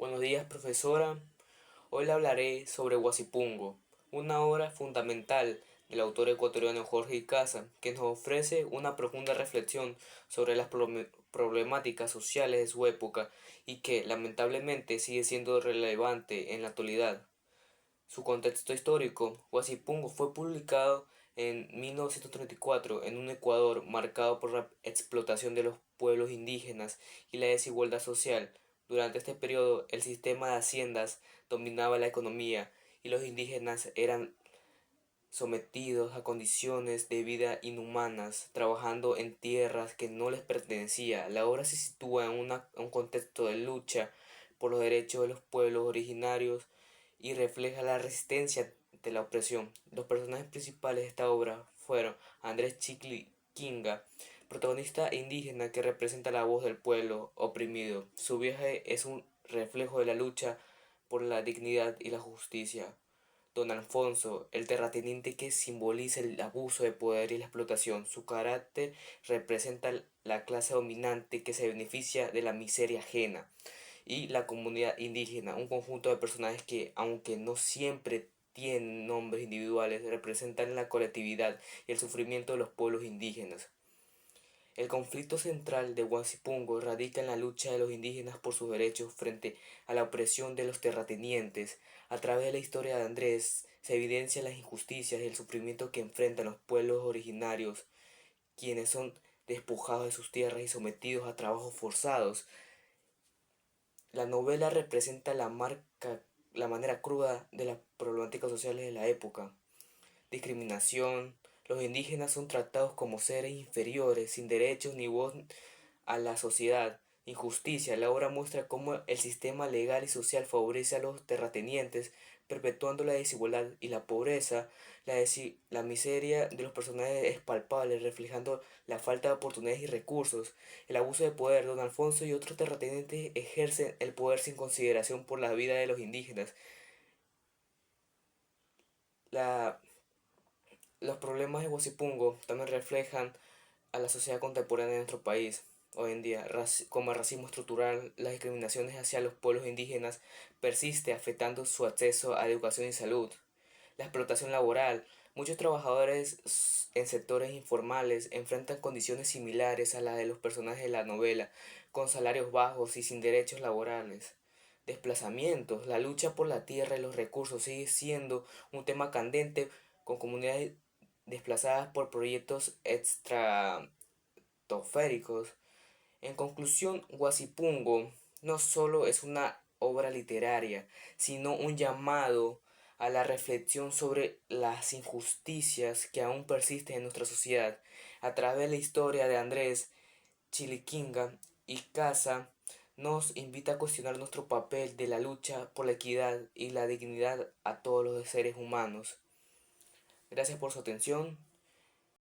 Buenos días, profesora. Hoy le hablaré sobre Huasipungo, una obra fundamental del autor ecuatoriano Jorge Icaza, que nos ofrece una profunda reflexión sobre las problemáticas sociales de su época y que, lamentablemente, sigue siendo relevante en la actualidad. Su contexto histórico: Huasipungo fue publicado en 1934 en un Ecuador marcado por la explotación de los pueblos indígenas y la desigualdad social. Durante este periodo, el sistema de haciendas dominaba la economía y los indígenas eran sometidos a condiciones de vida inhumanas, trabajando en tierras que no les pertenecía. La obra se sitúa en un contexto de lucha por los derechos de los pueblos originarios y refleja la resistencia de la opresión. Los personajes principales de esta obra fueron Andrés Chicliquinga, protagonista indígena que representa la voz del pueblo oprimido. Su viaje es un reflejo de la lucha por la dignidad y la justicia. Don Alfonso, el terrateniente que simboliza el abuso de poder y la explotación. Su carácter representa la clase dominante que se beneficia de la miseria ajena. Y la comunidad indígena, un conjunto de personajes que, aunque no siempre tienen nombres individuales, representan la colectividad y el sufrimiento de los pueblos indígenas. El conflicto central de Huasipungo radica en la lucha de los indígenas por sus derechos frente a la opresión de los terratenientes. A través de la historia de Andrés se evidencian las injusticias y el sufrimiento que enfrentan los pueblos originarios, quienes son despojados de sus tierras y sometidos a trabajos forzados. La novela representa la manera cruda de las problemáticas sociales de la época: discriminación. Los indígenas son tratados como seres inferiores, sin derechos ni voz a la sociedad. Injusticia. La obra muestra cómo el sistema legal y social favorece a los terratenientes, perpetuando la desigualdad y la pobreza. La miseria de los personajes es palpable, reflejando la falta de oportunidades y recursos. El abuso de poder. Don Alfonso y otros terratenientes ejercen el poder sin consideración por la vida de los indígenas. La Los problemas de Huasipungo también reflejan a la sociedad contemporánea de nuestro país hoy en día, como el racismo estructural. Las discriminaciones hacia los pueblos indígenas persiste afectando su acceso a educación y salud. La explotación laboral. Muchos trabajadores en sectores informales enfrentan condiciones similares a las de los personajes de la novela, con salarios bajos y sin derechos laborales. Desplazamientos. La lucha por la tierra y los recursos sigue siendo un tema candente, con comunidades desplazadas por proyectos estratosféricos. En conclusión, Huasipungo no solo es una obra literaria, sino un llamado a la reflexión sobre las injusticias que aún persisten en nuestra sociedad. A través de la historia de Andrés Chiliquinga y Casa, nos invita a cuestionar nuestro papel de la lucha por la equidad y la dignidad a todos los seres humanos. Gracias por su atención.